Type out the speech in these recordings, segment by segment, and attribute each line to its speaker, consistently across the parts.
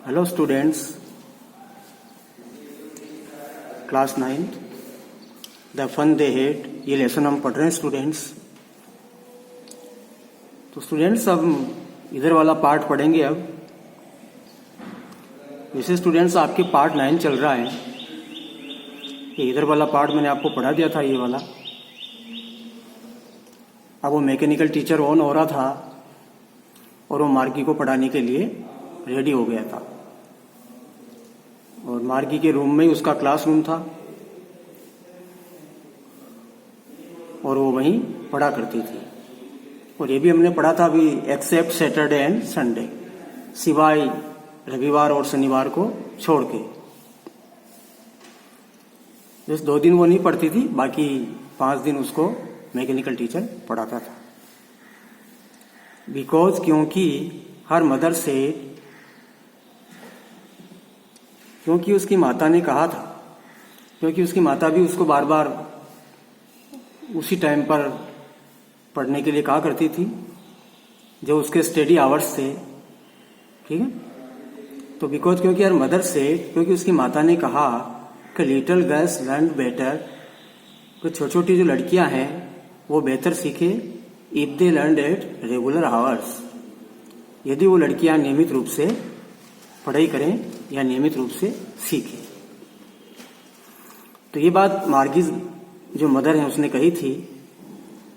Speaker 1: Hello students, class 9th the fun they had, ये lesson हम पढ़ रहे हैं स्टूडेंट्स। तो स्टूडेंट्स अब इधर वाला पार्ट पढ़ेंगे। अब वैसे स्टूडेंट्स आपके पार्ट 9 चल रहा है। ये इधर वाला पार्ट मैंने आपको पढ़ा दिया था, ये वाला। अब वो मैकेनिकल टीचर ऑन हो रहा था और वो मार्गी को पढ़ाने के लिए रेडी हो गया था। और मार्गी के रूम में ही उसका क्लासरूम था और वो वहीं पढ़ा करती थी। और ये भी हमने पढ़ा था अभी, एक्सेप्ट सैटरडे एंड संडे, सिवाय रविवार और शनिवार को छोड़ के। जैसे 2 दिन वो नहीं पढ़ती थी, बाकी 5 दिन उसको मैकेनिकल टीचर पढ़ाता था। बिकॉज क्योंकि हर मदर से, क्योंकि उसकी माता ने कहा था, क्योंकि उसकी माता भी उसको बार बार उसी टाइम पर पढ़ने के लिए कहा करती थी जो उसके स्टडी आवर्स थे। ठीक है, तो बिकॉज क्योंकि हर मदर से, क्योंकि उसकी माता ने कहा कि लिटिल गर्ल्स लर्न बेटर, तो छोटी छोटी जो लड़कियां हैं वो बेहतर सीखे if they learn at regular hours, यदि वो लड़कियां नियमित रूप से पढ़ाई करें या नियमित रूप से सीखें। तो ये बात मार्गी जो मदर है उसने कही थी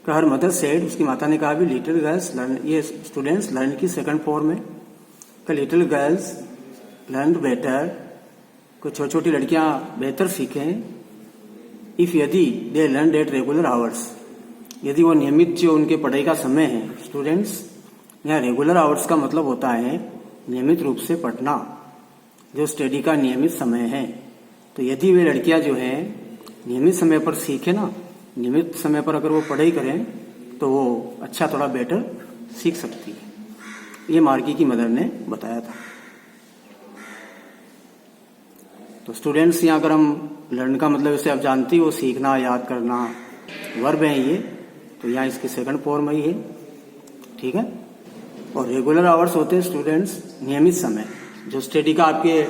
Speaker 1: कि हर मदर सेड, उसकी माता ने कहा भी लिटिल गर्ल्स लर्न, ये स्टूडेंट्स लर्न की सेकंड फॉर्म है कि लिटिल गर्ल्स लर्न बेटर, को छोटी छोटी लड़कियां बेहतर सीखें इफ, यदि they learn at regular hours, यदि वो नियमित जो उनके पढ़ाई का समय है स्टूडेंट्स, यहाँ रेगुलर आवर्स का मतलब होता है नियमित रूप से पढ़ना, जो स्टडी का नियमित समय है। तो यदि वे लड़कियां जो हैं नियमित समय पर सीखे ना, नियमित समय पर अगर वो पढ़ाई करें तो वो अच्छा, थोड़ा बेटर सीख सकती है। ये मार्गी की मदर ने बताया था। तो स्टूडेंट्स, यहाँ अगर हम लर्न का मतलब इसे आप जानती हो, सीखना, याद करना, वर्ब है ये, तो यहाँ इसकी सेकंड फॉर्म ही है। ठीक है, और रेगुलर आवर्स होते हैं स्टूडेंट्स नियमित समय, जो स्टडी का आपके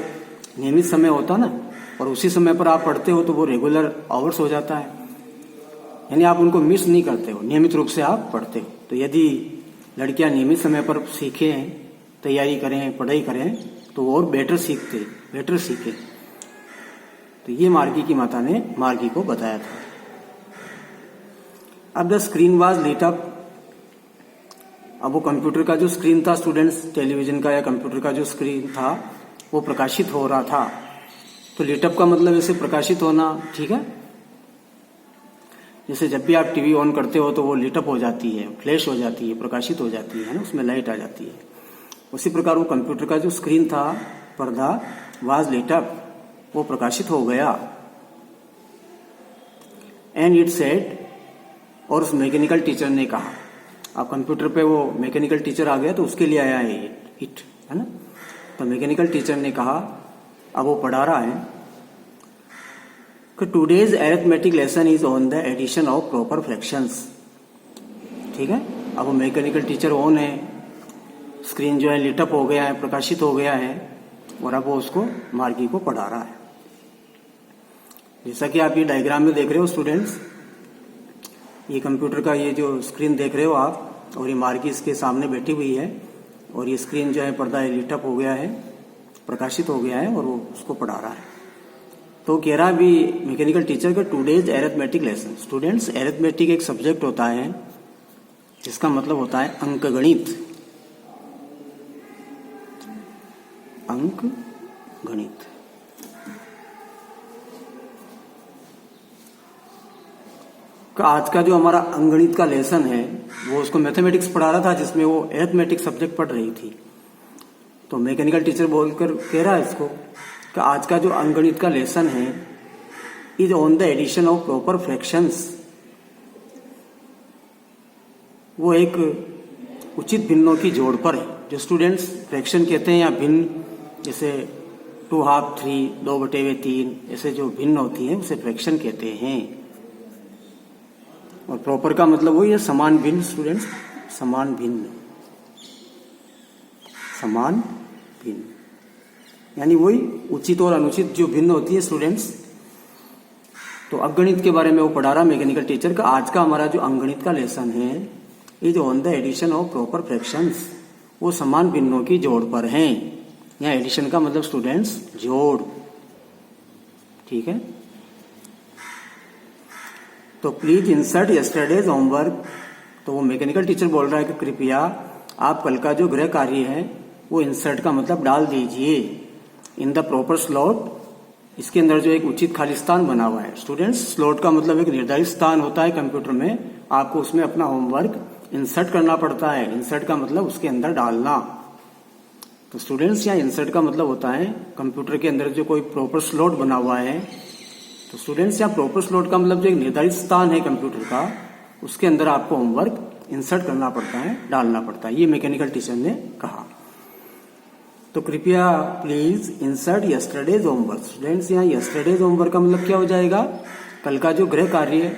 Speaker 1: नियमित समय होता ना, और उसी समय पर आप पढ़ते हो तो वो रेगुलर आवर्स हो जाता है, यानी आप उनको मिस नहीं करते हो, नियमित रूप से आप पढ़ते हो। तो यदि लड़कियां नियमित समय पर सीखें, तैयारी करें, पढ़ाई करें, तो वो और बेटर सीखे। तो ये मार्गी की माता ने मार्गी को बताया था। अब द स्क्रीन वाज लीट अप, अब वो कंप्यूटर का जो स्क्रीन था स्टूडेंट्स, टेलीविजन का या कंप्यूटर का जो स्क्रीन था वो प्रकाशित हो रहा था। तो लीटअप का मतलब इसे प्रकाशित होना। ठीक है, जैसे जब भी आप टीवी ऑन करते हो तो वो लीटअप हो जाती है, फ्लैश हो जाती है, प्रकाशित हो जाती है ना, उसमें लाइट आ जाती है। उसी प्रकार वो कंप्यूटर का जो स्क्रीन था, पर्दा, वाज लीटअप, वो प्रकाशित हो गया। एंड इट सेड, और उस मैकेनिकल टीचर ने कहा, अब कंप्यूटर पे वो मैकेनिकल टीचर आ गया तो उसके लिए आया है इट, है ना। तो मैकेनिकल टीचर ने कहा, अब वो पढ़ा रहा है कि today's arithmetic lesson is on the addition of proper fractions. ठीक है, अब वो मैकेनिकल टीचर ऑन है, स्क्रीन जो है लिटअप हो गया है, प्रकाशित हो गया है, और अब वो उसको मार्गी को पढ़ा रहा है। जैसा कि आप ये डायग्राम में देख रहे हो स्टूडेंट्स, ये कंप्यूटर का ये जो स्क्रीन देख रहे हो आप, और ये मार्गी इसके सामने बैठी हुई है, और ये स्क्रीन जो है, पर्दा लिटअप हो गया है, प्रकाशित हो गया है, और वो उसको पढ़ा रहा है। तो कह रहा भी मैकेनिकल टीचर का today's arithmetic lesson. Students, arithmetic एक सब्जेक्ट होता है जिसका मतलब होता है अंकगणित, अंकगणित। आज का जो हमारा अंकगणित का लेसन है वो उसको मैथमेटिक्स पढ़ा रहा था, जिसमें वो अरिथमेटिक सब्जेक्ट पढ़ रही थी। तो मैकेनिकल टीचर बोलकर कह रहा है इसको कि आज का जो अंकगणित का लेसन है is on the addition of proper fractions, वो एक उचित भिन्नों की जोड़ पर है। जो स्टूडेंट्स फ्रैक्शन कहते हैं या भिन्न, जैसे 2/2, 3, 2/3, ऐसे जो भिन्न होती हैं उसे फ्रैक्शन कहते हैं। और प्रॉपर का मतलब वही है समान भिन्न स्टूडेंट्स, समान भिन्न, समान भिन्न। यानी वही उचित और अनुचित जो भिन्न होती है स्टूडेंट्स। तो अगणित के बारे में वो पढ़ा रहा मैकेनिकल टीचर का। आज का हमारा जो अंगणित का लेसन है ये जो on the addition of proper fractions, वो समान भिन्नों की जोड़ पर हैं। यहाँ एडिशन का मतलब स्टूडेंट्स जोड़, ठीक है। तो प्लीज इंसर्ट यस्टरडेज होमवर्क। तो वो मैकेनिकल टीचर बोल रहा है कि कृपया आप कल का जो गृह कार्य है वो इंसर्ट का मतलब डाल दीजिए इन द प्रॉपर स्लॉट। इसके अंदर जो एक उचित खाली स्थान बना हुआ है। स्टूडेंट्स, स्लॉट का मतलब एक निर्धारित स्थान होता है कंप्यूटर में, आपको उसमें अपना होमवर्क इंसर्ट करना पड़ता है। इंसर्ट का मतलब उसके अंदर डालना। तो स्टूडेंट्स, यहाँ इंसर्ट का मतलब होता है कंप्यूटर के अंदर जो कोई प्रॉपर स्लॉट बना हुआ है। तो स्टूडेंट्स, यहाँ प्रॉपर स्लॉट का मतलब जो एक निर्धारित स्थान है कंप्यूटर का, उसके अंदर आपको होमवर्क इंसर्ट करना पड़ता है, डालना पड़ता है। ये मैकेनिकल टीचर ने कहा। तो कृपया please insert yesterday's homework. Students, यहाँ यस्टरडेज होमवर्क का मतलब क्या हो जाएगा? कल का जो गृह कार्य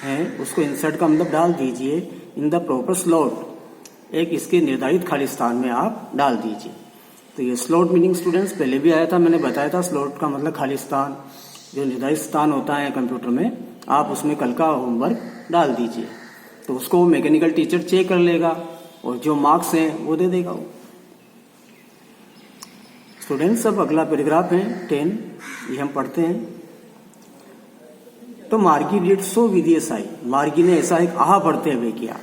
Speaker 1: है उसको इंसर्ट का मतलब डाल दीजिए इन द प्रॉपर स्लॉट। एक इसके निर्धारित खाली स्थान में आप डाल दीजिए। तो ये स्लॉट मीनिंग स्टूडेंट्स पहले भी आया था, मैंने बताया था। स्लॉट का मतलब खाली स्थान, जो निर्धारित स्थान होता है कंप्यूटर में, आप उसमें कल का होमवर्क डाल दीजिए। तो उसको मैकेनिकल टीचर चेक कर लेगा और जो मार्क्स हैं वो दे देगा वो। स्टूडेंट्स, अब अगला पैराग्राफ है 10, ये हम पढ़ते हैं। तो मार्गी डिड सो विदियसाई। मार्गी ने ऐसा एक आह भरते हुए किया।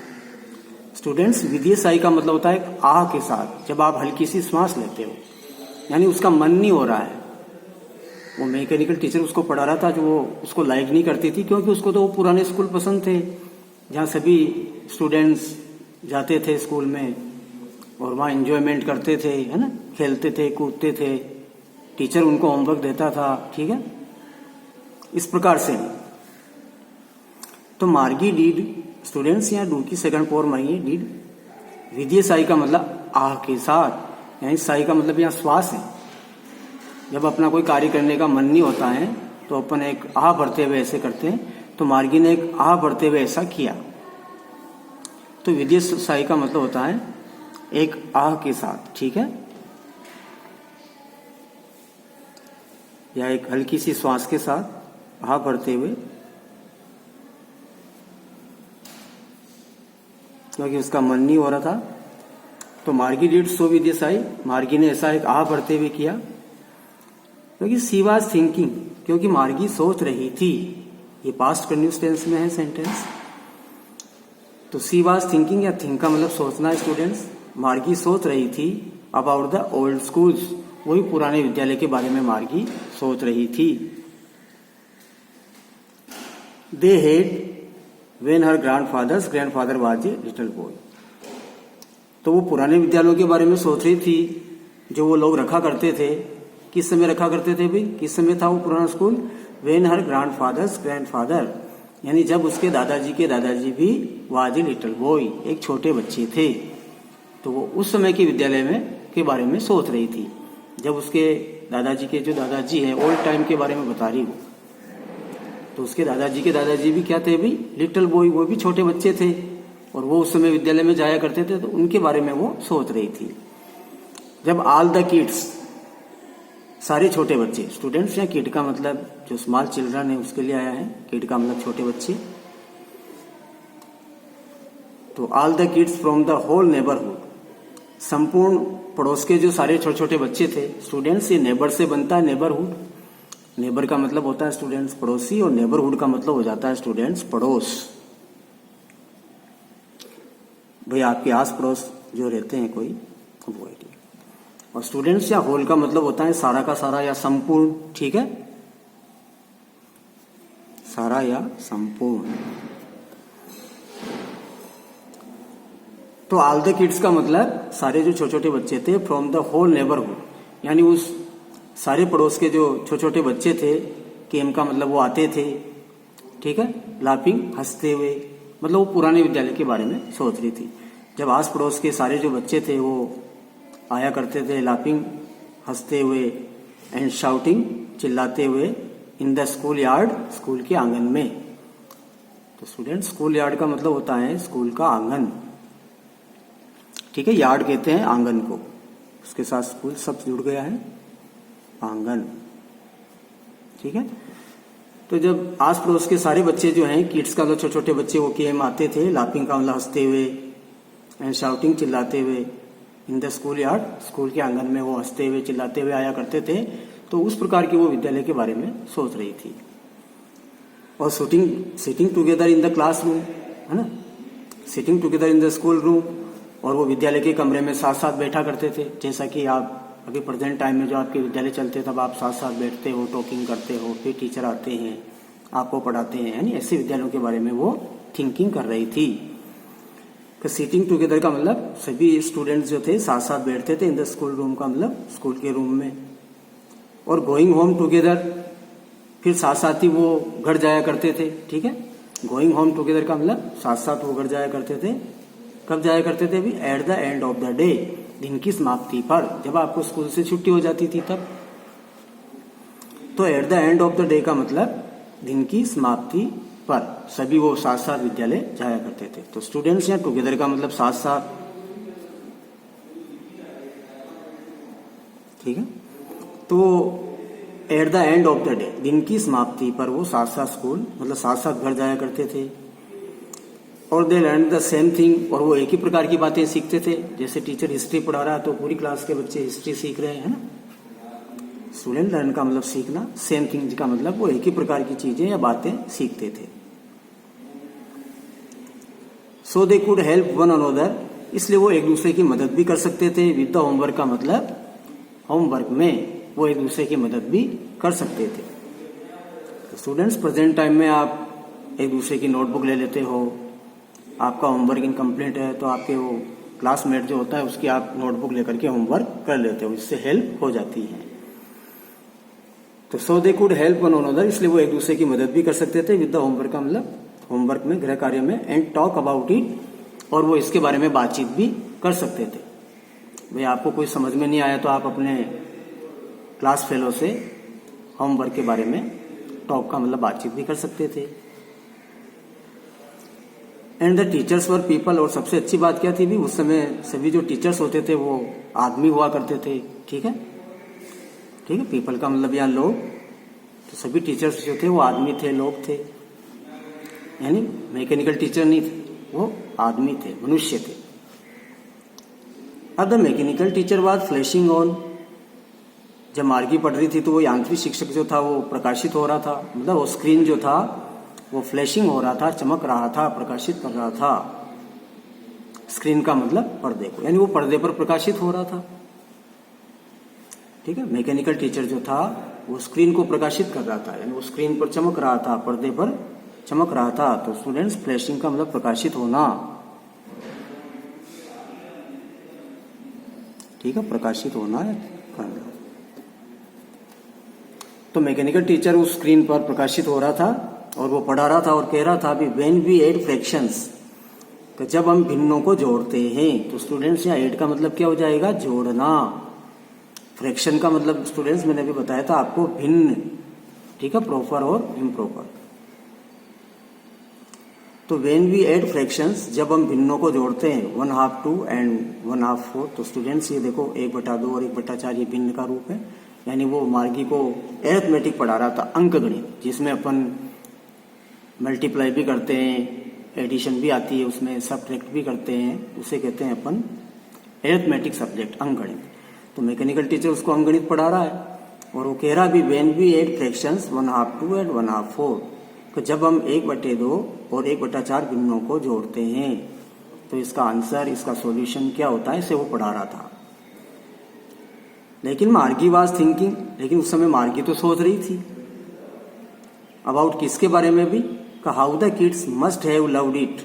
Speaker 1: स्टूडेंट्स, विदियसाई का मतलब होता है एक आह के साथ, जब आप हल्की सी श्वास लेते हो, यानी उसका मन नहीं हो रहा है। वो मैकेनिकल टीचर उसको पढ़ा रहा था जो वो उसको लाइक नहीं करती थी, क्योंकि उसको तो वो पुराने स्कूल पसंद थे जहाँ सभी स्टूडेंट्स जाते थे स्कूल में और वहाँ एंजॉयमेंट करते थे, है ना, खेलते थे, कूदते थे, टीचर उनको होमवर्क देता था, ठीक है, इस प्रकार से। तो मार्गी डीड, स्टूडेंट्स, यहाँ डू की सेकंड फॉर्म आई है डीड। विदिय साई का मतलब आह के साथ, यानी साई का मतलब यहाँ श्वास है। जब अपना कोई कार्य करने का मन नहीं होता है तो अपन एक आह भरते हुए ऐसे करते हैं। तो मार्गी ने एक आह भरते हुए ऐसा किया। तो विदिय साई का मतलब होता है एक आह के साथ, ठीक है, या एक हल्की सी श्वास के साथ आह भरते हुए, क्योंकि उसका मन नहीं हो रहा था। तो मार्गी डिड सो विदिय साई, मार्गी ने ऐसा एक आह भरते हुए किया। क्योंकि सी वाज थिंकिंग, क्योंकि मार्गी सोच रही थी। ये पास्ट कंटिन्यूअस टेंस में है सेंटेंस। तो सी वाज थिंकिंग, या थिंक का मतलब सोचना है स्टूडेंट्स। मार्गी सोच रही थी अबाउट द ओल्ड स्कूल्स, वही पुराने विद्यालय के बारे में मार्गी सोच रही थी। They had when her grandfather was a little boy. तो वो पुराने विद्यालयों के बारे में सोच रही थी जो वो लोग रखा करते थे। किस समय रखा करते थे भाई? किस समय था वो पुराना स्कूल? व्हेन हर ग्रैंडफादर, यानी जब उसके दादाजी के दादाजी भी वाज ए लिटिल बॉय, एक छोटे बच्चे थे। तो वो उस समय के विद्यालय में के बारे में सोच रही थी, जब उसके दादाजी के जो दादाजी हैं ओल्ड टाइम के बारे में बता रही वो। तो उसके दादाजी के दादाजी भी क्या थे भाई? लिटिल बॉय, वो भी छोटे बच्चे थे और वो उस समय विद्यालय में जाया करते थे। तो उनके बारे में वो सोच रही थी। जब ऑल द किड्स, सारे छोटे बच्चे, स्टूडेंट्स, या किड का मतलब जो स्मॉल चिल्ड्रन है उसके लिए आया है, किड का मतलब छोटे बच्चे। तो all the kids from the whole neighbourhood, संपूर्ण पड़ोस के जो सारे छोटे छोटे बच्चे थे। स्टूडेंट्स, ये नेबर से बनता है नेबरहुड। नेबर का मतलब होता है स्टूडेंट्स पड़ोसी, और नेबरहुड का मतलब हो जाता है स्टूडेंट्स पड़ोस। भाई आपके आस पड़ोस जो रहते हैं कोई, वो है। और स्टूडेंट्स, या होल का मतलब होता है सारा का सारा या संपूर्ण, ठीक है, सारा या संपूर्ण। तो ऑल द किड्स का मतलब सारे जो छोटे छोटे बच्चे थे, फ्रॉम द होल नेबरहुड, यानी उस सारे पड़ोस के जो छोटे छोटे बच्चे थे। केम का मतलब वो आते थे, ठीक है, लाफिंग, हंसते हुए, मतलब वो पुराने विद्यालय के बारे में सोच रही थी। जब आस पड़ोस के सारे जो बच्चे थे वो आया करते थे, लाफिंग, हंसते हुए, एंड शाउटिंग, चिल्लाते हुए, in the school yard, school के आंगन में। तो स्टूडेंट, स्कूल यार्ड का मतलब होता है स्कूल का आंगन, ठीक है, यार्ड कहते हैं आंगन को, उसके साथ स्कूल सब जुड़ गया है। आंगन। ठीक है, तो जब आस पड़ोस के सारे बच्चे जो हैं किड्स का, छोटे छोटे बच्चे वो केम आते थे, लाफिंग का मतलब हंसते हुए एंड शाउटिंग चिल्लाते हुए in the school yard, school के आंगन में वो हंसते हुए चिल्लाते हुए आया करते थे। तो उस प्रकार की वो विद्यालय के बारे में सोच रही थी। और sitting together in the classroom, है ना, sitting together in the school room, और वो विद्यालय के कमरे में साथ साथ बैठा करते थे। जैसा कि आप अभी प्रेजेंट टाइम में जो आपके विद्यालय चलते तब आप साथ साथ बैठते हो, टॉकिंग करते हो, फिर टीचर आते हैं आपको पढ़ाते हैं, यानी ऐसे विद्यालयों के बारे में वो थिंकिंग कर रही थी। तो सिटिंग टुगेदर का मतलब सभी स्टूडेंट्स जो थे साथ साथ बैठते थे, इन द स्कूल रूम का मतलब स्कूल के रूम में। और गोइंग होम टुगेदर, फिर साथ साथ ही वो घर जाया करते थे। ठीक है, गोइंग होम टुगेदर का मतलब साथ साथ वो घर जाया करते थे। कब जाया करते थे भी? At the end of the day, दिन की समाप्ति पर, जब आपको स्कूल से छुट्टी हो जाती थी तब। तो at the end of the day का मतलब दिन की समाप्ति पर सभी वो साथ साथ विद्यालय जाया करते थे। तो स्टूडेंट्स या टुगेदर का मतलब साथ साथ। ठीक है, तो at the end of the day, दिन की समाप्ति पर वो साथ साथ स्कूल मतलब साथ साथ घर जाया करते थे। और they learn the same thing, और वो एक ही प्रकार की बातें सीखते थे। जैसे टीचर हिस्ट्री पढ़ा रहा है तो पूरी क्लास के बच्चे हिस्ट्री सीख रहे हैं ना। स्टूडेंट लर्न का मतलब सीखना, सेम थिंग का मतलब वो एक ही प्रकार की चीजें या बातें सीखते थे। So they could help one another, इसलिए वो एक दूसरे की मदद भी कर सकते थे। विद द होमवर्क का मतलब होमवर्क में वो एक दूसरे की मदद भी कर सकते थे। तो स्टूडेंट्स, प्रेजेंट टाइम में आप एक दूसरे की नोटबुक ले लेते हो, आपका होमवर्क इनकम्प्लीट है तो आपके वो क्लासमेट जो होता है उसकी आप नोटबुक लेकर के होमवर्क कर लेते हो, इससे हेल्प हो जाती है। तो so they could help one another, इसलिए वो एक दूसरे की मदद भी कर सकते थे। विद द होमवर्क का मतलब होमवर्क में, गृह कार्य में, एंड टॉक अबाउट इट, और वो इसके बारे में बातचीत भी कर सकते थे। भाई आपको कोई समझ में नहीं आया तो आप अपने क्लास फेलो से होमवर्क के बारे में टॉक का मतलब बातचीत भी कर सकते थे। And the teachers were people, और सबसे अच्छी बात क्या थी भी, उस समय सभी जो टीचर्स होते थे वो आदमी हुआ करते थे। ठीक है, ठीक है, पीपल का मतलब यहाँ लोग, तो सभी टीचर्स जो थे वो आदमी थे, लोग थे, यानी मैकेनिकल टीचर नहीं थे, वो आदमी थे, मनुष्य थे। अब the mechanical teacher was flashing on, जब मार्गी पढ़ रही थी तो वो यांत्रिक शिक्षक जो था वो प्रकाशित हो रहा था, मतलब वो स्क्रीन जो था वो फ्लैशिंग हो रहा था, चमक रहा था, प्रकाशित कर रहा था। स्क्रीन का मतलब पर्दे को, यानी वो पर्दे पर प्रकाशित हो रहा था। ठीक है, मैकेनिकल टीचर जो था वो स्क्रीन को प्रकाशित कर रहा था, यानी वो स्क्रीन पर चमक रहा था, पर्दे पर चमक रहा था। तो स्टूडेंट्स, फ्लैशिंग का मतलब प्रकाशित होना। ठीक है, प्रकाशित होना करना। तो मैकेनिकल टीचर उस स्क्रीन पर प्रकाशित हो रहा था और वो पढ़ा रहा था और कह रहा था अभी व्हेन वी ऐड फ्रैक्शंस, तो जब हम भिन्नों को जोड़ते हैं। तो स्टूडेंट्स, यहाँ ऐड का मतलब क्या हो जाएगा? जोड़ना। फ्रैक्शन का मतलब स्टूडेंट्स मैंने अभी बताया था आपको, भिन्न। ठीक है, प्रॉपर और इम्प्रॉपर। तो व्हेन वी ऐड फ्रैक्शंस, जब हम भिन्नों को जोड़ते हैं, 1/2 2 एंड 1/2 4। तो स्टूडेंट्स, ये देखो 1/2 और 1/4 ये भिन्न का रूप है, यानी वो मार्गी को एरिथमेटिक पढ़ा रहा था, अंकगणित, जिसमें अपन मल्टीप्लाई भी करते हैं, एडिशन भी आती है उसमें, सब्ट्रैक्ट भी करते हैं, उसे कहते हैं अपन एरिथमेटिक सब्जेक्ट, अंकगणित। तो मैकेनिकल टीचर उसको अंकगणित पढ़ा रहा है और वो कह रहा भी when we add fractions 1/2 2 and 1/2 4, तो जब हम 1/2 और 1/4 भिन्नों को जोड़ते हैं तो इसका आंसर, इसका सॉल्यूशन क्या होता है, इसे वो पढ़ा रहा था। लेकिन मार्गी वाज थिंकिंग, लेकिन उस समय मार्गी तो सोच रही थी अबाउट किसके बारे में भी, how the kids must have loved it,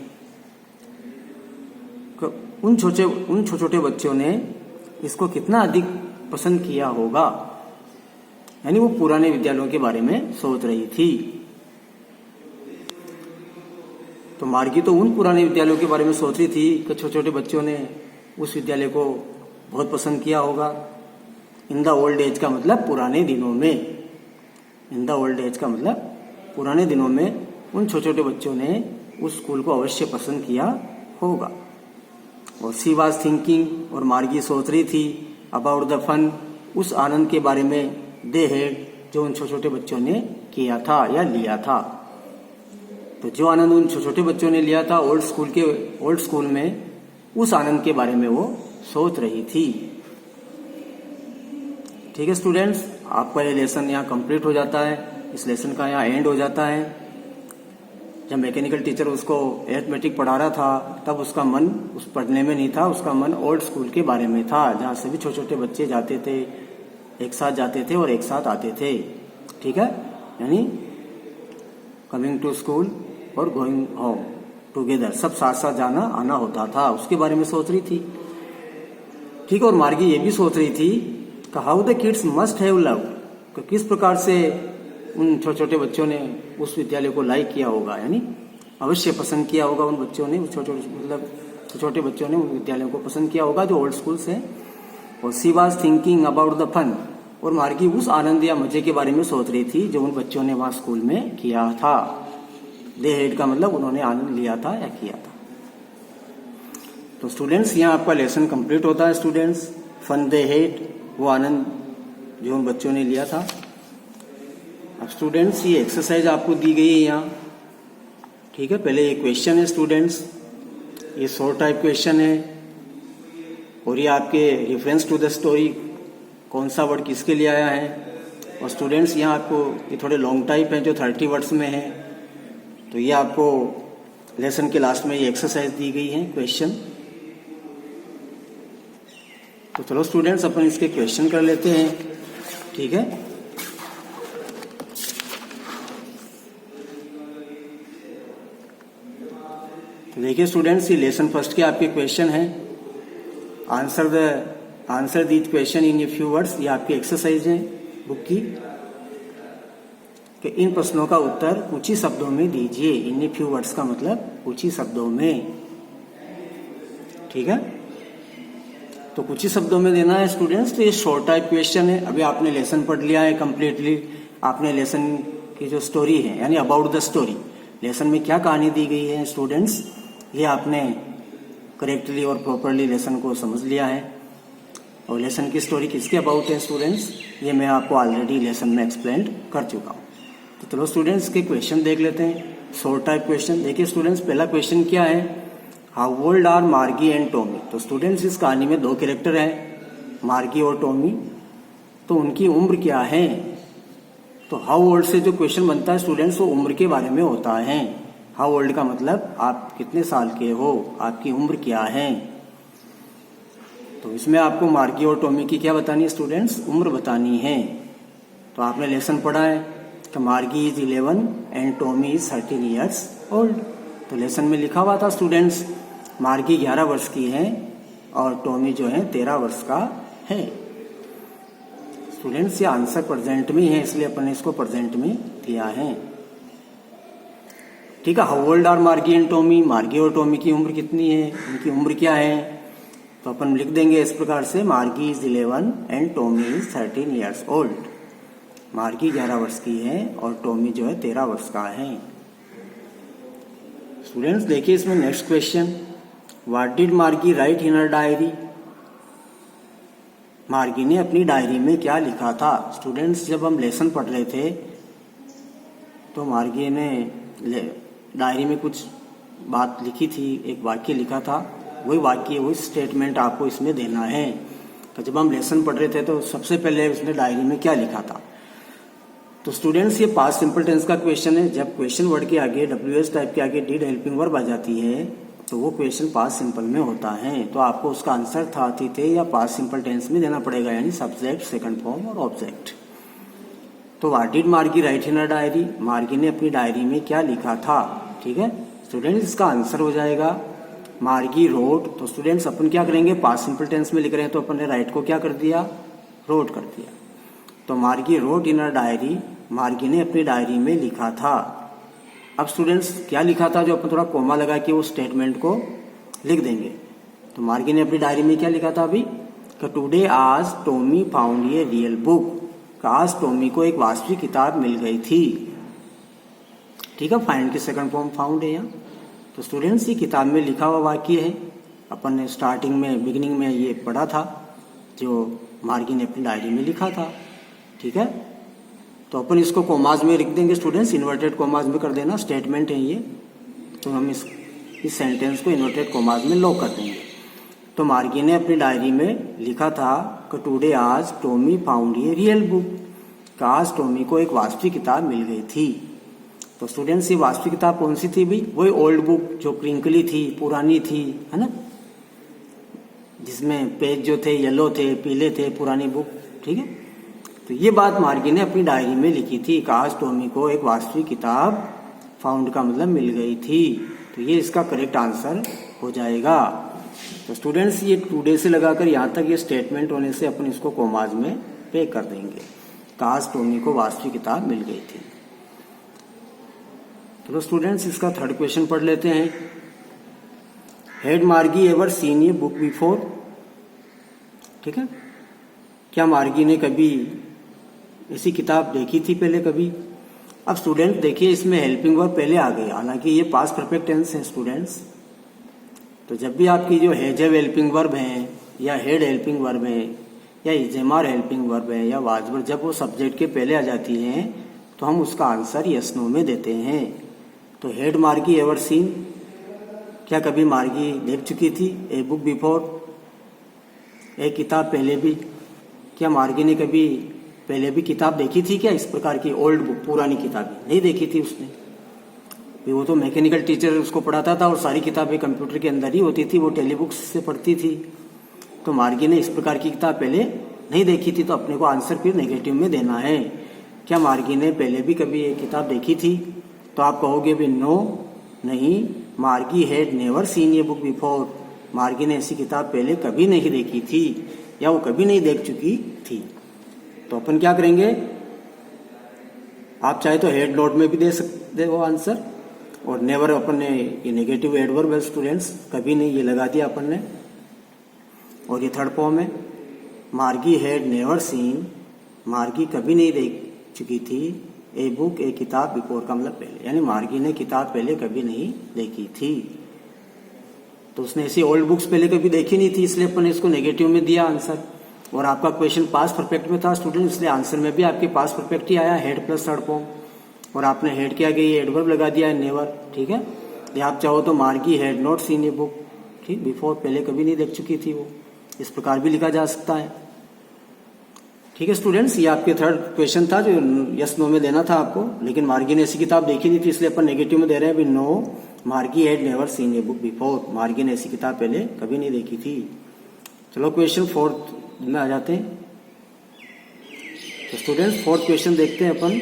Speaker 1: उन छोटे छोटे बच्चों ने इसको कितना अधिक पसंद किया होगा, यानी वो पुराने विद्यालयों के बारे में सोच रही थी। तो मार्गी तो उन पुराने विद्यालयों के बारे में सोच रही थी कि छोटे छोटे बच्चों ने उस विद्यालय को बहुत पसंद किया होगा। इन द ओल्ड एज का मतलब पुराने दिनों में, इन द ओल्ड एज का मतलब पुराने दिनों में उन छोटे छोटे बच्चों ने उस स्कूल को अवश्य पसंद किया होगा। और शी वाज थिंकिंग, और मार्गी सोच रही थी अबाउट द फन, उस आनंद के बारे में, दे हैड, जो उन छोटे छोटे बच्चों ने किया था या लिया था। तो जो आनंद उन छोटे छोटे बच्चों ने लिया था ओल्ड स्कूल में, उस आनंद के बारे में वो सोच रही थी। ठीक है स्टूडेंट्स, आपका ये लेसन यहाँ कंप्लीट हो जाता है। इस लेसन का यहाँ एंड हो जाता है। जब मैकेनिकल टीचर उसको अरिथमेटिक पढ़ा रहा था तब उसका मन उस पढ़ने में नहीं था, उसका मन ओल्ड स्कूल के बारे में था, जहाँ से भी छोटे छोटे बच्चे जाते थे, एक साथ जाते थे और एक साथ आते थे। ठीक है, यानी कमिंग टू स्कूल और गोइंग होम टुगेदर, सब साथ साथ जाना आना होता था, उसके बारे में सोच रही थी। ठीक है, और मार्गी ये भी सोच रही थी कि how the kids must have love, किस प्रकार से उन छोटे छोटे बच्चों ने उस विद्यालय को लाइक किया होगा, यानी अवश्य पसंद किया होगा उन बच्चों ने, छोटे बच्चों ने उन विद्यालयों को पसंद किया होगा जो ओल्ड स्कूल से। और she was thinking about the fun, और मार्गी उस आनंद या मजे के बारे में सोच रही थी जो उन बच्चों ने वहां स्कूल में किया था। दे हैड का मतलब उन्होंने आनंद लिया था या किया था। तो स्टूडेंट्स, यहाँ आपका लेसन कंप्लीट होता है स्टूडेंट्स। फन दे हैड, वो आनंद जो उन बच्चों ने लिया था। अब स्टूडेंट्स, ये एक्सरसाइज आपको दी गई है यहाँ। ठीक है, पहले ये क्वेश्चन है स्टूडेंट्स, ये शॉर्ट टाइप क्वेश्चन है, और ये आपके रेफरेंस टू द स्टोरी, कौन सा वर्ड किसके लिए आया है। और स्टूडेंट्स, यहाँ आपको ये थोड़े लॉन्ग टाइप हैं जो 30 वर्ड्स में है। तो ये आपको लेसन के लास्ट में ये एक्सरसाइज दी गई है, क्वेश्चन। तो चलो स्टूडेंट्स, अपन इसके क्वेश्चन कर लेते हैं। ठीक है, तो देखिए स्टूडेंट्स, ये लेसन फर्स्ट के आपके क्वेश्चन है। Answer these question in a few words, ये आपकी एक्सरसाइज है बुक की, कि इन प्रश्नों का उत्तर कुछ ही शब्दों में दीजिए। इन ए फ्यू वर्ड्स का मतलब कुछ ही शब्दों में। ठीक है, तो कुछ ही शब्दों में देना है स्टूडेंट्स। तो ये शॉर्ट टाइप क्वेश्चन है। अभी आपने लेसन पढ़ लिया है कंप्लीटली, आपने लेसन की जो स्टोरी है यानी अबाउट द स्टोरी, लेसन में क्या कहानी दी गई है स्टूडेंट्स, ये आपने करेक्टली और प्रॉपरली लेसन को समझ लिया है। और लेसन की स्टोरी किसके अबाउट है स्टूडेंट्स, ये मैं आपको ऑलरेडी लेसन में एक्सप्लेन कर चुका हूँ। तो चलो स्टूडेंट्स के क्वेश्चन देख लेते हैं, शॉर्ट टाइप क्वेश्चन। देखिए स्टूडेंट्स, पहला क्वेश्चन क्या है, हाउ ओल्ड आर मार्गी एंड टॉमी। तो स्टूडेंट्स, इस कहानी में दो कैरेक्टर हैं, मार्गी और टॉमी, तो उनकी उम्र क्या है। तो हाउ ओल्ड से जो क्वेश्चन बनता है स्टूडेंट्स, वो उम्र के बारे में होता है। हाउ ओल्ड का मतलब आप कितने साल के हो, आपकी उम्र क्या है। तो इसमें आपको मार्गी और टॉमी की क्या बतानी है स्टूडेंट्स, उम्र बतानी है। तो आपने लेसन पढ़ा है कि मार्गी is 11 and Tommy is 13 years old. तो लेसन में लिखा हुआ था स्टूडेंट्स, मार्गी 11 वर्ष की है और टॉमी जो है 13 वर्ष का है। स्टूडेंट्स, ये आंसर प्रेजेंट में है, इसलिए अपन ने इसको प्रेजेंट में दिया है। ठीक है, हाउ ओल्ड आर मार्गी एंड टॉमी, मार्गी और टॉमी की उम्र कितनी है, उनकी उम्र क्या है। तो अपन लिख देंगे इस प्रकार से, मार्गी is 11 and Tommy is 13 years old. मार्गी 11 वर्ष की है और टॉमी जो है 13 वर्ष का है। स्टूडेंट्स, देखिए इसमें नेक्स्ट क्वेश्चन, व्हाट डिड मार्गी राइट इन हर डायरी। मार्गी ने अपनी डायरी में क्या लिखा था। स्टूडेंट्स, जब हम लेसन पढ़ रहे थे तो मार्गी ने डायरी में कुछ बात लिखी थी, एक वाक्य लिखा था, वही वाक्य वही स्टेटमेंट आपको इसमें देना है। तो जब हम लेसन पढ़ रहे थे तो सबसे पहले उसने डायरी में क्या लिखा था। तो स्टूडेंट्स, ये पास्ट सिंपल टेंस का क्वेश्चन है। जब क्वेश्चन वर्ड के आगे WH टाइप के आगे डिड हेल्पिंग वर्ब आ जाती है तो वो क्वेश्चन पास्ट सिंपल में होता है। तो आपको उसका आंसर था, थे या पास्ट सिंपल टेंस में देना पड़ेगा, यानी सब्जेक्ट, सेकंड फॉर्म और ऑब्जेक्ट। तो व्हाट डिड मार्गी राइट इन हर डायरी, मार्गी ने अपनी डायरी में क्या लिखा था। ठीक है स्टूडेंट्स, इसका आंसर हो जाएगा मार्गी रोट। तो स्टूडेंट्स, अपन क्या करेंगे, पास्ट सिंपल टेंस में लिख रहे हैं तो अपन ने राइट को क्या कर दिया, रोट कर दिया। तो मार्गी रोट इन हर डायरी, मार्गी ने अपनी डायरी में लिखा था। अब स्टूडेंट्स, क्या लिखा था, जो अपन थोड़ा कोमा लगा के वो स्टेटमेंट को लिख देंगे। तो मार्गी ने अपनी डायरी में क्या लिखा था अभी, टुडे आज Tommy found a real book, आज टॉमी को एक वास्तविक किताब मिल गई थी। ठीक है, फाइंड की सेकंड फॉर्म फाउंड है यहाँ। तो स्टूडेंट्स, ये किताब में लिखा हुआ वाक्य है, अपन ने स्टार्टिंग में बिगिनिंग में ये पढ़ा था, जो मार्गी ने अपनी डायरी में लिखा था। ठीक है। तो अपन इसको कोमाज में लिख देंगे स्टूडेंट्स, इन्वर्टेड कोमाज में कर देना, स्टेटमेंट है ये। तो हम इस सेंटेंस को इन्वर्टेड कोमाज में लॉक कर देंगे। तो मार्गी ने अपनी डायरी में लिखा था कि टुडे आज Tommy found a real book, कि आज टॉमी को एक वास्तविक किताब मिल गई थी। तो स्टूडेंट्स ये वास्तविक किताब कौन सी थी भाई? वही ओल्ड बुक जो क्रिंकली थी, पुरानी थी, है ना, जिसमें पेज जो थे येलो थे, पीले थे, पुरानी बुक, ठीक है। तो ये बात मार्गी ने अपनी डायरी में लिखी थी कि आज टॉमी को एक वास्तविक किताब, फाउंड का मतलब मिल गई थी। तो ये इसका करेक्ट आंसर हो जाएगा। तो स्टूडेंट्स ये टुडे से लगाकर यहाँ तक ये स्टेटमेंट होने से अपन इसको कोमाज में पे कर देंगे। तो आज टॉमी को वास्तविक किताब मिल गई थी। तो स्टूडेंट्स इसका थर्ड क्वेश्चन पढ़ लेते हैं। हैड मार्गी ever seen a book before? ठीक है, क्या मार्गी ने कभी ऐसी किताब देखी थी पहले कभी? अब स्टूडेंट देखिए इसमें हेल्पिंग वर्ब पहले आ गई, हालांकि ये पास्ट परफेक्ट टेंस है स्टूडेंट्स। तो जब भी आपकी जो हैव हेल्पिंग वर्ब है या हेड हेल्पिंग वर्ब है या इजेमार हेल्पिंग वर्ब है या वाज वर्ब, जब वो सब्जेक्ट के पहले आ जाती हैं तो हम उसका आंसर यस नो में देते हैं। तो हैड मार्गी एवर सीन, क्या कभी मार्गी देख चुकी थी ए बुक बिफोर? एक किताब पहले भी, क्या मार्गी ने कभी पहले भी किताब देखी थी क्या? इस प्रकार की ओल्ड बुक, पुरानी किताबें नहीं देखी थी उसने। वो तो मैकेनिकल टीचर उसको पढ़ाता था और सारी किताबें कंप्यूटर के अंदर ही होती थी, वो टेलीबुक्स से पढ़ती थी। तो मार्गी ने इस प्रकार की किताब पहले नहीं देखी थी, तो अपने को आंसर फिर नेगेटिव में देना है। क्या मार्गी ने पहले भी कभी ये किताब देखी थी? तो आप कहोगे भी नो, नहीं, मार्गी had never seen a book before. मार्गी ने ऐसी किताब पहले कभी नहीं देखी थी या वो कभी नहीं देख चुकी थी। तो अपन क्या करेंगे, आप चाहे तो हेड नोट में भी दे सकते हो आंसर, और नेवर अपन ने ये नेगेटिव एडवर्ब है स्टूडेंट्स, कभी नहीं, ये लगा दिया अपन ने। और ये थर्ड फॉर्म है, मार्गी हैड नेवर सीन, मार्गी कभी नहीं देख चुकी थी ए बुक, ए किताब, बिफोर का मतलब पहले, यानी मार्गी ने किताब पहले कभी नहीं देखी थी। तो उसने ऐसी ओल्ड बुक्स पहले कभी देखी नहीं थी, इसलिए अपन ने इसको नेगेटिव में दिया आंसर। और आपका क्वेश्चन पास्ट परफेक्ट में था स्टूडेंट, इसलिए आंसर में भी आपके पास्ट परफेक्ट ही आया, हेड प्लस थर्ड फॉर्म। और आपने हेड क्या गई, एडवर्ब लगा दिया है नेवर, ठीक है। या आप चाहो तो मार्गी had not seen a book, ठीक, बिफोर, पहले कभी नहीं देख चुकी थी वो, इस प्रकार भी लिखा जा सकता है। ठीक है स्टूडेंट्स, ये आपके थर्ड क्वेश्चन था जो यस नो में देना था आपको, लेकिन मार्गी ने ऐसी किताब देखी नहीं थी, इसलिए अपन नेगेटिव में दे रहे हैं भी नो, मार्गी had never seen a book before, मार्गी ने ऐसी किताब पहले कभी नहीं देखी थी। चलो क्वेश्चन फोर्थ में आ जाते हैं। तो स्टूडेंट्स फोर्थ क्वेश्चन देखते हैं अपन।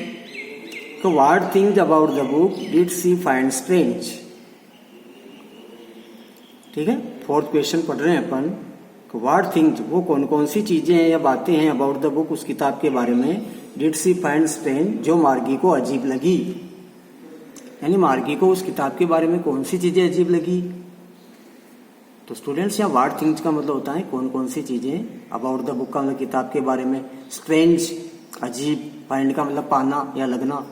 Speaker 1: तो what things about the book did she find strange? ठीक है, फोर्थ क्वेश्चन पढ़ रहे हैं अपन। व्हाट थिंग्स, वो कौन कौन सी चीजें हैं या बातें हैं अबाउट द बुक, उस किताब के बारे में, डिड शी फाइंड स्ट्रेंज, जो मार्गी को अजीब लगी। यानी मार्गी को उस किताब के बारे में कौन सी चीजें अजीब लगी। तो स्टूडेंट्स यहाँ व्हाट थिंग्स का मतलब होता है कौन कौन सी चीजें, अबाउट द बुक का मतलब किताब के बारे में, स्ट्रेंज अजीब, फाइंड का मतलब पाना या लगना।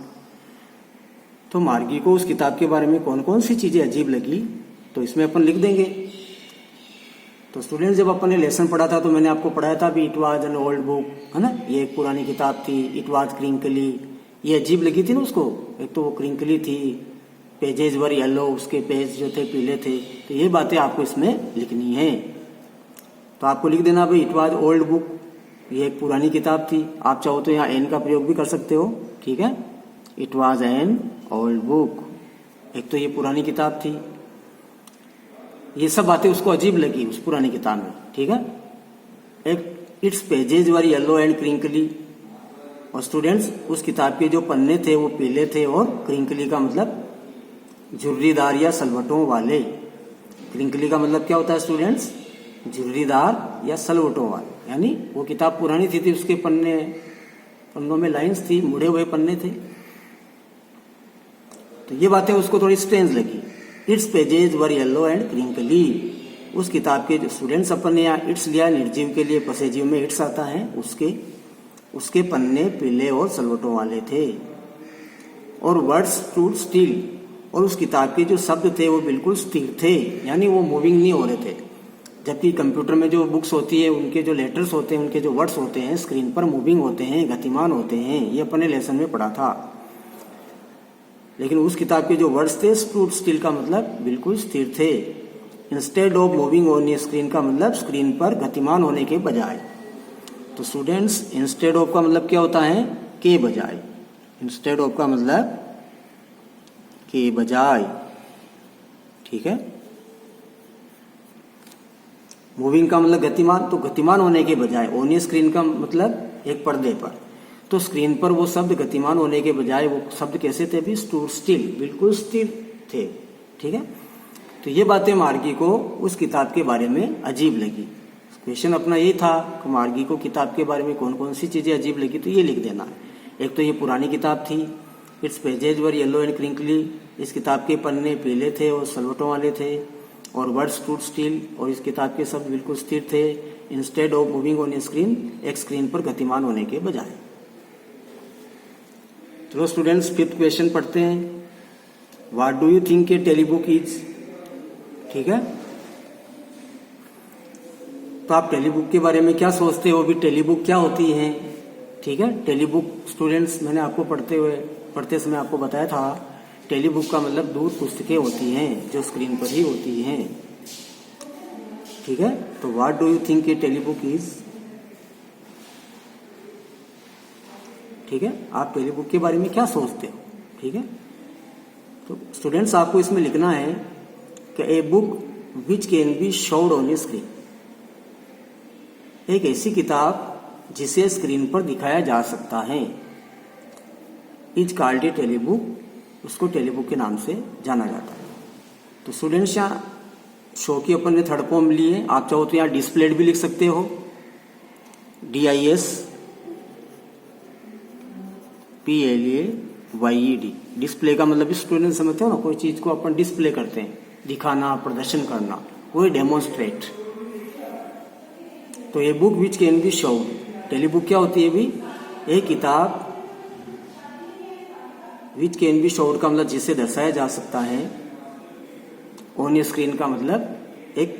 Speaker 1: तो मार्गी को उस किताब के बारे में कौन कौन सी चीजें अजीब लगी, तो इसमें अपन लिख देंगे। तो स्टूडेंट्स जब अपन ने लेसन पढ़ा था तो मैंने आपको पढ़ाया था भी it was an old book, है ना, ये एक पुरानी किताब थी। इट वाज क्रिंकली, ये अजीब लगी थी ना उसको, एक तो वो क्रिंकली थी, पेजेज वर येलो, उसके पेज जो थे पीले थे। तो ये बातें आपको इसमें लिखनी है। तो आपको लिख देना भाई इट वाज ओल्ड बुक, ये एक पुरानी किताब थी। आप चाहो तो यहाँ एन का प्रयोग भी कर सकते हो, ठीक है। It was an old book, एक तो ये पुरानी किताब थी, ये सब बातें उसको अजीब लगी उस पुरानी किताब में, ठीक है। एक it's pages were yellow and crinkly, और स्टूडेंट्स उस किताब के जो पन्ने थे वो पीले थे, और क्रिंकली का मतलब झुर्रीदार या सलवटों वाले। क्रिंकली का मतलब क्या होता है स्टूडेंट्स, झुर्रीदार या सलवटों वाले, यानी वो किताब पुरानी थी उसके पन्नों में लाइंस थी, मुड़े हुए पन्ने थे। तो ये बातें उसको थोड़ी स्ट्रेंज लगी। It's pages were yellow and crinkly, उस किताब के जो स्टूडेंट्स अपन ने यहाँ इट्स लिया निर्जीव के लिए, पसेजीव में इट्स आता है, उसके पन्ने पीले और सलवटों वाले थे। और वर्ड्स स्टूड स्टिल, और उस किताब के जो शब्द थे वो बिल्कुल स्थिर थे, यानी वो मूविंग नहीं हो रहे थे। जबकि कंप्यूटर में जो बुक्स होती है उनके जो लेटर्स होते हैं, उनके जो वर्ड्स होते हैं स्क्रीन पर मूविंग होते हैं, गतिमान होते हैं। ये अपने लेसन में पढ़ा था। लेकिन उस किताब के जो वर्ड्स थे स्टूड स्टिल का मतलब बिल्कुल स्थिर थे। Instead of moving on A screen का मतलब स्क्रीन पर गतिमान होने के बजाय। तो स्टूडेंट्स इंस्टेड ऑफ का मतलब क्या होता है? के बजाय। इंस्टेड ऑफ का मतलब के बजाय, ठीक है। मूविंग का मतलब गतिमान, तो गतिमान होने के बजाय। ऑन ए स्क्रीन का मतलब एक पर्दे पर। तो स्क्रीन पर वो शब्द गतिमान होने के बजाय वो शब्द कैसे थे? भी स्टूड स्टिल, बिल्कुल स्थिर थे, ठीक है। तो ये बातें मार्गी को उस किताब के बारे में अजीब लगी। क्वेश्चन अपना यही था कि मार्गी को किताब के बारे में कौन कौन सी चीजें अजीब लगी, तो ये लिख देना है। एक तो ये पुरानी किताब थी, it's pages were yellow and crinkly, इस किताब के पन्ने पीले थे और सलवटों वाले थे, और वर्ड स्टूड स्टिल, और इस किताब के शब्द बिल्कुल स्थिर थे। Instead of moving on A screen, एक स्क्रीन पर गतिमान होने के बजाय। चलो स्टूडेंट्स फिफ्थ क्वेश्चन पढ़ते हैं। What do you think a telebook is? ठीक है, तो आप टेलीबुक के बारे में क्या सोचते हो? भी टेलीबुक क्या होती है? ठीक है, टेलीबुक स्टूडेंट्स मैंने आपको पढ़ते समय आपको बताया था, टेलीबुक का मतलब दूर पुस्तकें होती हैं जो स्क्रीन पर ही होती हैं, ठीक है। तो what do you think a telebook is? ठीक है, आप टेलीबुक के बारे में क्या सोचते हो? ठीक है, तो स्टूडेंट्स आपको इसमें लिखना है कि a book which can be showed on A screen, एक ऐसी किताब जिसे स्क्रीन पर दिखाया जा सकता है, इज कॉल्ड ए टेलीबुक, उसको टेलीबुक के नाम से जाना जाता है। तो स्टूडेंट्स यहाँ शो की अपन ने थर्ड फॉर्म ली है, आप चाहो तो यहाँ डिस्प्लेड भी लिख सकते हो, DISPLAYED। डिस्प्ले का मतलब स्टूडेंट समझते हो ना, कोई चीज को अपन डिस्प्ले करते हैं, दिखाना, प्रदर्शन करना, वो डेमोन्स्ट्रेट। तो ये book which can be showed, telebook क्या होती है भी? एक किताब विच कैन बी शोड का मतलब जिसे दर्शाया जा सकता है, ऑन ए स्क्रीन का मतलब एक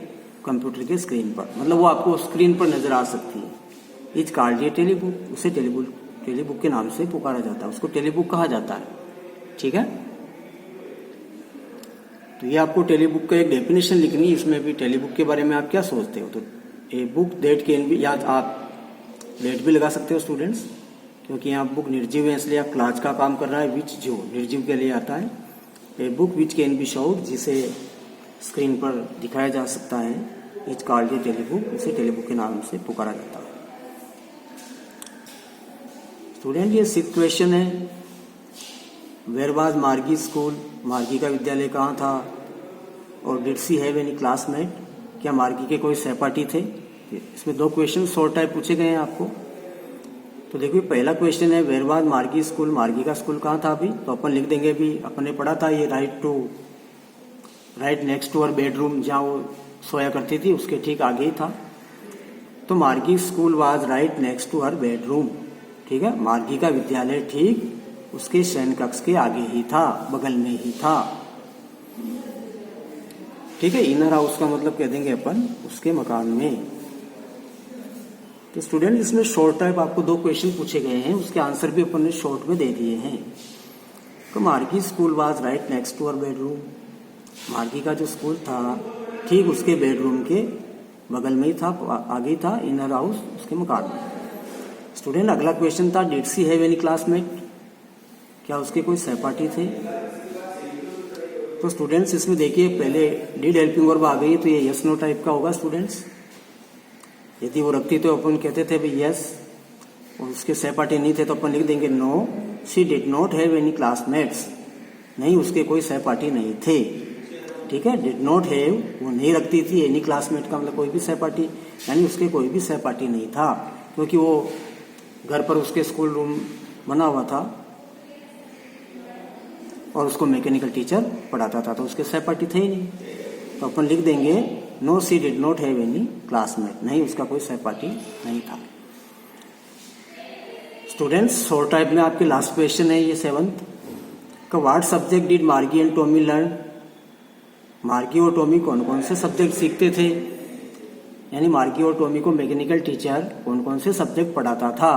Speaker 1: कंप्यूटर के स्क्रीन पर, मतलब वो आपको स्क्रीन पर नजर आ सकती है। इज कॉल्ड ए टेलीबुक, उसे टेलीबुक के नाम से पुकारा जाता है, उसको टेलीबुक कहा जाता है, ठीक है। तो ये आपको टेलीबुक का एक डेफिनेशन लिखनी है, इसमें भी टेलीबुक के बारे में आप क्या सोचते हो। तो a book that can be, या आप डेट भी लगा सकते हो स्टूडेंट्स, क्योंकि यहाँ बुक निर्जीव है इसलिए आप क्लास का काम कर रहा है, विच जो निर्जीव के लिए आता है। A book which can be showed, जिसे स्क्रीन पर दिखाया जा सकता है, इज कॉल्ड ए टेलीबुक, इसे टेलीबुक के नाम से पुकारा जाता है। स्टूडेंट ये सिक्स्थ क्वेश्चन है, where was Margie school, Margie का विद्यालय कहाँ था, और did she have any classmate, क्या मार्गी के कोई सहपाठी थे। इसमें दो क्वेश्चन शॉर्ट टाइप पूछे गए हैं आपको। तो देखिए पहला क्वेश्चन है where was Margie school, Margie का स्कूल कहाँ था अभी, तो अपन लिख देंगे भी, अपन ने पढ़ा था ये right next to her bedroom, जहाँ वो सोया करती थी उसके ठीक आगे ही था। तो Margie school was right next to her bedroom, ठीक है, मार्गी का विद्यालय ठीक उसके शयन कक्ष के आगे ही था, बगल में ही था, ठीक है। इनर हाउस का मतलब कह देंगे अपन उसके मकान में। तो स्टूडेंट इसमें शॉर्ट टाइप आपको दो क्वेश्चन पूछे गए हैं, उसके आंसर भी अपन ने शॉर्ट में दे दिए हैं। तो Margie school was right next to her bedroom, Margie का जो स्कूल था ठीक उसके बेडरूम के बगल में ही था, आगे ही था, इनर हाउस उसके मकान में। स्टूडेंट अगला क्वेश्चन था did she have any classmate, क्या उसके कोई सहपाठी थे। तो स्टूडेंट्स इसमें देखिए पहले डिड हेल्पिंग वर्ब आ गई, तो ये यस नो टाइप का होगा स्टूडेंट्स। यदि वो रखती तो अपन कहते थे भाई यस, और उसके सहपाठी नहीं थे तो अपन लिख देंगे no, she did not have any classmates, नहीं उसके कोई सहपाठी नहीं थे, ठीक है। डिड नॉट हैव वो नहीं रखती थी, एनी क्लासमेट का मतलब कोई भी सहपाठी, यानी उसके कोई भी सहपाठी नहीं था, क्योंकि वो घर पर उसके स्कूल रूम बना हुआ था और उसको मैकेनिकल टीचर पढ़ाता था, तो उसके सहपाठी थे ही नहीं। तो अपन लिख देंगे no she did not have any classmate, नहीं उसका कोई सहपाठी नहीं था। स्टूडेंट्स शॉर्ट टाइप में आपके लास्ट क्वेश्चन है ये 7th का, व्हाट सब्जेक्ट डिड मार्गी एंड टॉमी लर्न, मार्गी और टॉमी कौन कौन से सब्जेक्ट सीखते थे। यानी मार्की और टॉमी को मैकेनिकल टीचर कौन कौन से सब्जेक्ट पढ़ाता था।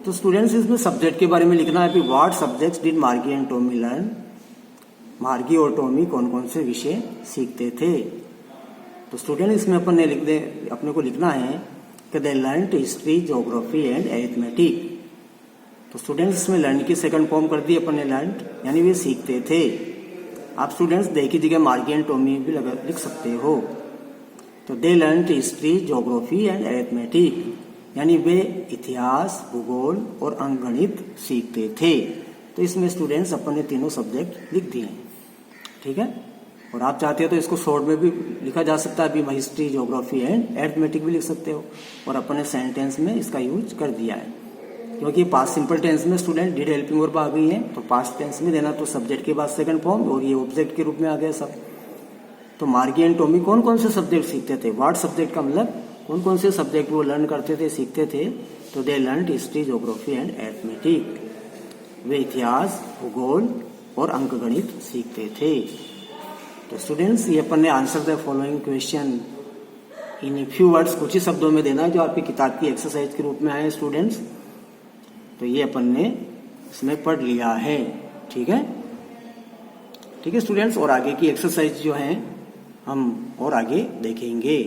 Speaker 1: तो स्टूडेंट्स इसमें सब्जेक्ट के बारे में लिखना है कि what subjects did marquee and Tommy learn. Marquee और टॉमी कौन कौन से विषय सीखते थे। तो स्टूडेंट इसमें अपने को लिखना है कि they learned history, geography and arithmetic. तो स्टूडेंट्स इसमें लर्न की सेकंड फॉर्म कर दी अपन ने लर्न, यानी वे सीखते थे। आप स्टूडेंट्स दे की जगह मार्की एंड टॉमी भी लिख सकते हो। तो they learned history, geography and arithmetic, यानी वे इतिहास, भूगोल और अंकगणित सीखते थे। तो इसमें स्टूडेंट्स अपन ने तीनों सब्जेक्ट लिख दिए हैं, ठीक है। और आप चाहते हो तो इसको शॉर्ट में भी लिखा जा सकता है, अभी हिस्ट्री, ज्योग्राफी एंड अरिथमेटिक भी लिख सकते हो। और अपन ने सेंटेंस में इसका यूज कर दिया है, क्योंकि पास्ट सिंपल टेंस में स्टूडेंट डिड हेल्पिंग वर्ब आ गई है, तो पास्ट टेंस में देना तो सब्जेक्ट के बाद सेकंड फॉर्म, और ये ऑब्जेक्ट के रूप में आ गया सब। तो मार्की एंड टॉमी कौन कौन से सब्जेक्ट सीखते थे। व्हाट सब्जेक्ट का मतलब कौन कौन से सब्जेक्ट वो लर्न करते थे, सीखते थे। तो they learned history, geography and arithmetic, वे इतिहास, भूगोल और अंकगणित सीखते थे। तो स्टूडेंट्स ये अपन ने answer the following question in few words, कुछ ही शब्दों में देना है जो आपकी किताब की एक्सरसाइज के रूप में आए स्टूडेंट्स। तो ये अपन ने इसमें पढ़ लिया है, ठीक है, ठीक है स्टूडेंट्स। और आगे की एक्सरसाइज जो है हम और आगे देखेंगे।